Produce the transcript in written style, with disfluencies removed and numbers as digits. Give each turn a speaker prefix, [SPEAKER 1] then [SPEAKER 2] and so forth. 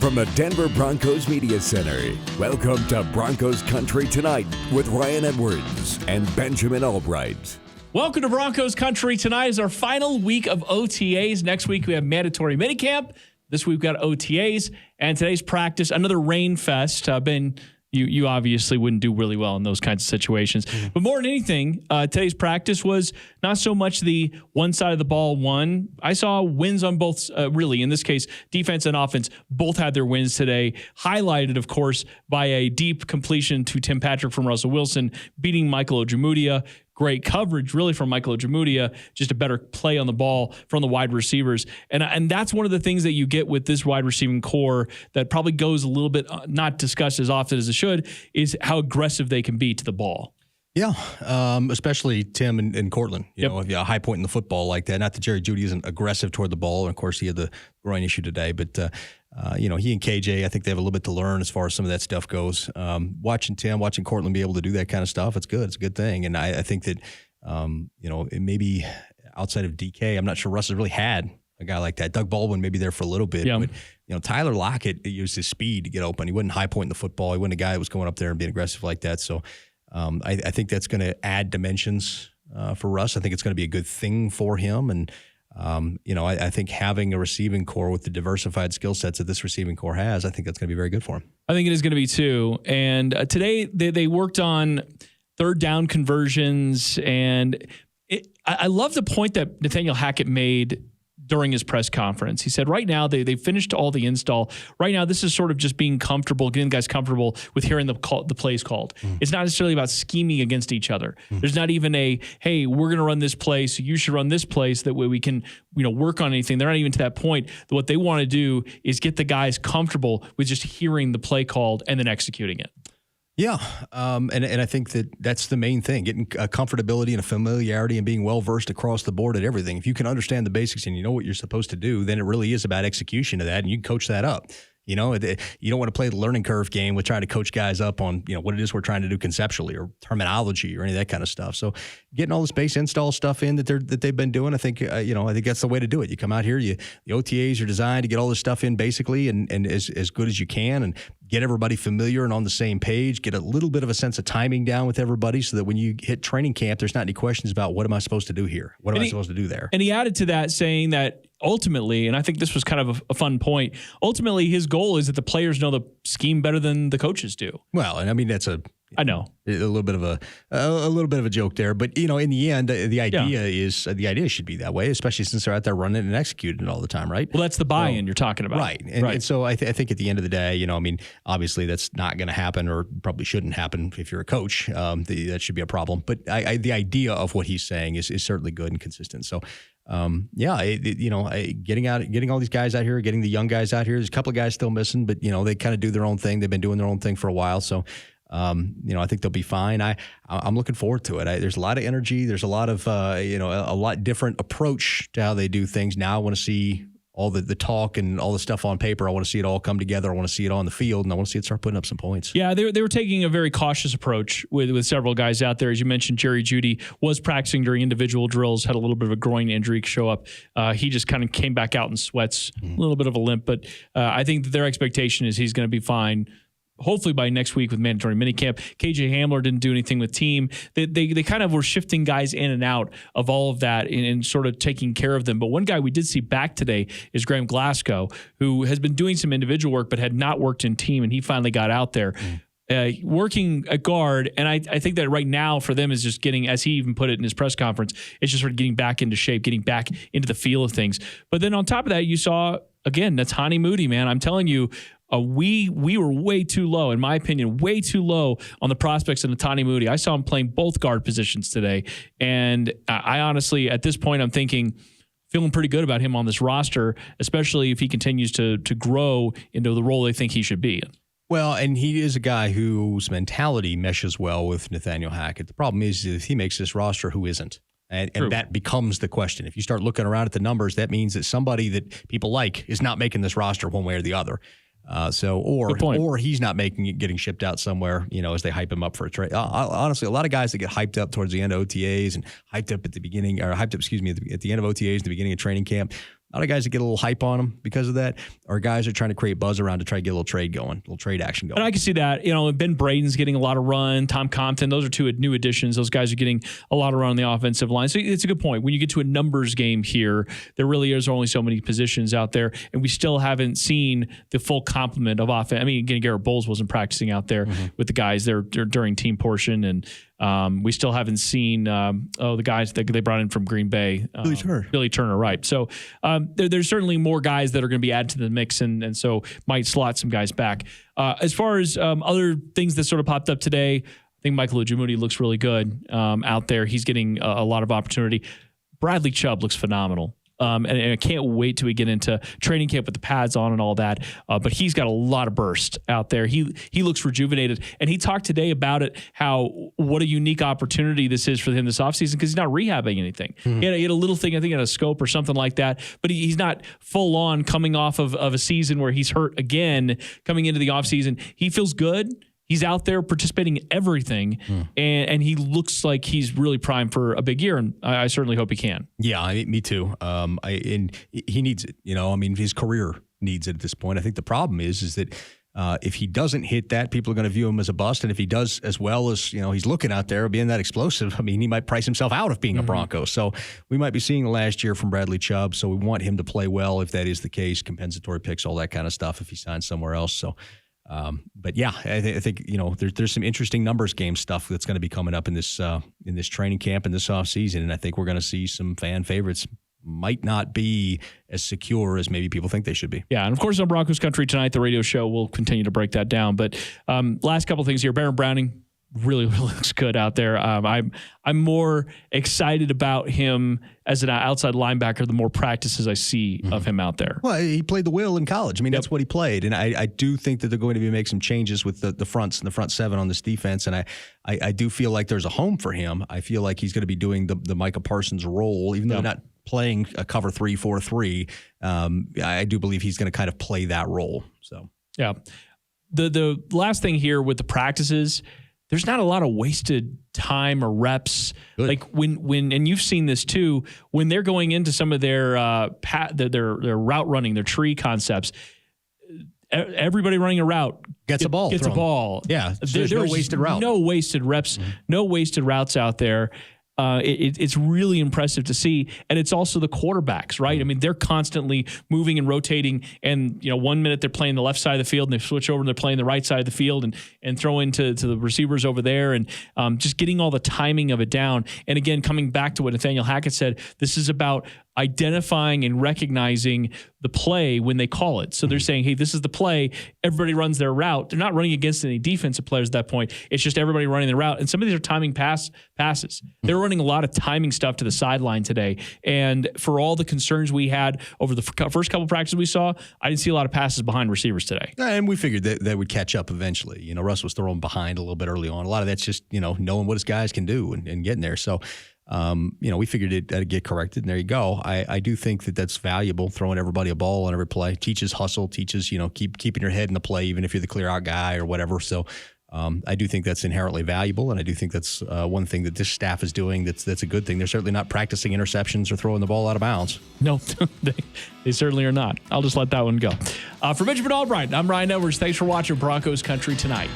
[SPEAKER 1] From the Denver Broncos Media Center, welcome to Broncos Country Tonight with Ryan Edwards and Benjamin Allbright.
[SPEAKER 2] Welcome to Broncos Country Tonight. Is our final week of OTAs. Next week we have mandatory minicamp. This week we've got OTAs. And today's practice, another rain fest. Ben, you obviously wouldn't do really well in those kinds of situations. Mm-hmm. But more than anything, today's practice was not so much the one side of the ball won. I saw wins on both, really, in this case, defense and offense, both had their wins today. Highlighted, of course, by a deep completion to Tim Patrick from Russell Wilson, beating Michael Ojemudia. Great coverage, really, from Michael Ojemudia, just a better play on the ball from the wide receivers. And that's one of the things that you get with this wide receiving core that probably goes a little bit, not discussed as often as it should, is how aggressive they can be to the ball.
[SPEAKER 3] Yeah, especially Tim and Cortland. You know, if you have a high point in the football like that. Not that Jerry Jeudy isn't aggressive toward the ball. And, of course, he had the groin issue today. But, he and KJ, I think they have a little bit to learn as far as some of that stuff goes. Watching Tim, watching Cortland be able to do that kind of stuff, it's good. It's a good thing. And I think that, it maybe outside of DK, I'm not sure Russ has really had a guy like that. Doug Baldwin maybe there for a little bit. Yeah. But, Tyler Lockett used his speed to get open. He wasn't high point in the football. He wasn't a guy that was going up there and being aggressive like that. So, I think that's going to add dimensions for Russ. I think it's going to be a good thing for him. And, I think having a receiving core with the diversified skill sets that this receiving core has, I think that's going to be very good for him.
[SPEAKER 2] I think it is going to be too. And today they worked on third down conversions. And I love the point that Nathaniel Hackett made during his press conference. He said right now they finished all the install. Right now this is sort of just being comfortable, getting guys comfortable with hearing the plays called. It's not necessarily about scheming against each other. There's not even a, hey, we're going to run this play, so you should run this play so that way we can work on anything. They're not even to that point. What they want to do is get the guys comfortable with just hearing the play called and then executing it.
[SPEAKER 3] Yeah, and I think that's the main thing, getting a comfortability and a familiarity and being well-versed across the board at everything. If you can understand the basics and you know what you're supposed to do, then it really is about execution of that, and you can coach that up. You don't want to play the learning curve game with trying to coach guys up on what it is we're trying to do conceptually or terminology or any of that kind of stuff. So getting all this base install stuff in that they've been doing, I think that's the way to do it. You come out here, the OTAs are designed to get all this stuff in basically and as good as you can and get everybody familiar and on the same page, get a little bit of a sense of timing down with everybody so that when you hit training camp, there's not any questions about what am I supposed to do here? What am I supposed to do there?
[SPEAKER 2] And he added to that saying that ultimately, and I think this was kind of a fun point, ultimately his goal is that the players know the scheme better than the coaches do.
[SPEAKER 3] Well, and I mean, that's
[SPEAKER 2] I know
[SPEAKER 3] a little bit of a joke there, but in the end, the idea should be that way, especially since they're out there running and executing it all the time, right?
[SPEAKER 2] Well, that's the buy-in you're talking about,
[SPEAKER 3] right? And so I think at the end of the day, obviously that's not going to happen, or probably shouldn't happen if you're a coach. That should be a problem. But the idea of what he's saying is certainly good and consistent. So. Getting all these guys out here, getting the young guys out here. There's a couple of guys still missing, but they kind of do their own thing. They've been doing their own thing for a while, so I think they'll be fine. I'm looking forward to it. There's a lot of energy. There's a lot of a lot different approach to how they do things. Now I want to see all the talk and all the stuff on paper. I want to see it all come together. I want to see it on the field, and I want to see it start putting up some points.
[SPEAKER 2] Yeah, they were taking a very cautious approach with several guys out there. As you mentioned, Jerry Jeudy was practicing during individual drills, had a little bit of a groin injury show up. He just kind of came back out in sweats, a little bit of a limp. But I think that their expectation is he's going to be fine. Hopefully by next week with mandatory minicamp. KJ Hamler didn't do anything with team. They kind of were shifting guys in and out of all of that and sort of taking care of them. But one guy we did see back today is Glasgow, who has been doing some individual work but had not worked in team, and he finally got out there. Working at guard, and I think that right now for them is just getting, as he even put it in his press conference, it's just sort of getting back into shape, getting back into the feel of things. But then on top of that, you saw, again, Netani Moody, man. I'm telling you, we were way too low, in my opinion, way too low on the prospects of Netani Moody. I saw him playing both guard positions today, and I honestly, at this point, I'm feeling pretty good about him on this roster, especially if he continues to grow into the role they think he should be in.
[SPEAKER 3] Well, and he is a guy whose mentality meshes well with Nathaniel Hackett. The problem is if he makes this roster, who isn't? And that becomes the question. If you start looking around at the numbers, that means that somebody that people like is not making this roster one way or the other. Or he's not making it, getting shipped out somewhere, as they hype him up for a trade. Honestly, a lot of guys that get hyped up towards the end of OTAs and hyped up at the end of OTAs, the beginning of training camp, A lot of guys that get a little hype on them because of that, or guys are trying to create buzz around to try to get a little trade going, a little trade action going.
[SPEAKER 2] And I can see that. Ben Braden's getting a lot of run. Tom Compton, those are two new additions. Those guys are getting a lot of run on the offensive line. So it's a good point. When you get to a numbers game here, there really is only so many positions out there, and we still haven't seen the full complement of offense. I mean, again, Garrett Bowles wasn't practicing out there with the guys there during team portion, and we still haven't seen the guys that they brought in from Green Bay. Billy Turner, right. So there's certainly more guys that are going to be added to the mix, and so might slot some guys back. As far as other things that sort of popped up today, I think Michael Ojimudi looks really good out there. He's getting a lot of opportunity. Bradley Chubb looks phenomenal. And I can't wait till we get into training camp with the pads on and all that. But he's got a lot of burst out there. He looks rejuvenated. And he talked today about it, what a unique opportunity this is for him this offseason because he's not rehabbing anything. He had a little thing, I think, at a scope or something like that. But he's not full on coming off of a season where he's hurt again coming into the offseason. He feels good. He's out there participating in everything, and he looks like he's really primed for a big year, and I certainly hope he can.
[SPEAKER 3] Yeah, me too. And he needs it. His career needs it at this point. I think the problem is that if he doesn't hit that, people are going to view him as a bust, and if he does as well as he's looking out there being that explosive, he might price himself out of being a Bronco. So we might be seeing last year from Bradley Chubb. So we want him to play well if that is the case, compensatory picks, all that kind of stuff if he signs somewhere else. So. But yeah, I think there's some interesting numbers game stuff that's going to be coming up in this training camp and this offseason, and I think we're going to see some fan favorites might not be as secure as maybe people think they should be.
[SPEAKER 2] Yeah, and of course on Broncos Country Tonight, the radio show will continue to break that down. But last couple things here, Baron Browning really looks good out there. I'm more excited about him as an outside linebacker the more practices I see of him out there.
[SPEAKER 3] Well, he played the will in college. That's what he played. And I do think that they're going to make some changes with the fronts and the front seven on this defense. And I do feel like there's a home for him. I feel like he's going to be doing the Micah Parsons role, even though not playing a cover 3-4-3. I do believe he's going to kind of play that role. So
[SPEAKER 2] yeah. The last thing here with the practices, there's not a lot of wasted time or reps. Good. Like when and you've seen this too, when they're going into some of their route running, their tree concepts, everybody running a route
[SPEAKER 3] gets a ball. Yeah, there's no wasted route.
[SPEAKER 2] No wasted reps, no wasted routes out there. It's really impressive to see. And it's also the quarterbacks, right? They're constantly moving and rotating. And, 1 minute they're playing the left side of the field and they switch over and they're playing the right side of the field and throw into the receivers over there and just getting all the timing of it down. And again, coming back to what Nathaniel Hackett said, this is about identifying and recognizing the play when they call it. So they're saying, hey, this is the play. Everybody runs their route. They're not running against any defensive players at that point. It's just everybody running their route. And some of these are timing passes. They're running a lot of timing stuff to the sideline today. And for all the concerns we had over the first couple practices we saw, I didn't see a lot of passes behind receivers today.
[SPEAKER 3] And we figured that would catch up eventually. Russ was throwing behind a little bit early on. A lot of that's just, knowing what his guys can do and getting there. So, we figured it'd get corrected, and there you go. I do think that that's valuable, throwing everybody a ball on every play. Teaches hustle, teaches, keeping your head in the play, even if you're the clear out guy or whatever. So I do think that's inherently valuable, and I do think that's one thing that this staff is doing that's a good thing. They're certainly not practicing interceptions or throwing the ball out of bounds.
[SPEAKER 2] No, they certainly are not. I'll just let that one go. For Benjamin Allbright, I'm Ryan Edwards. Thanks for watching Broncos Country Tonight.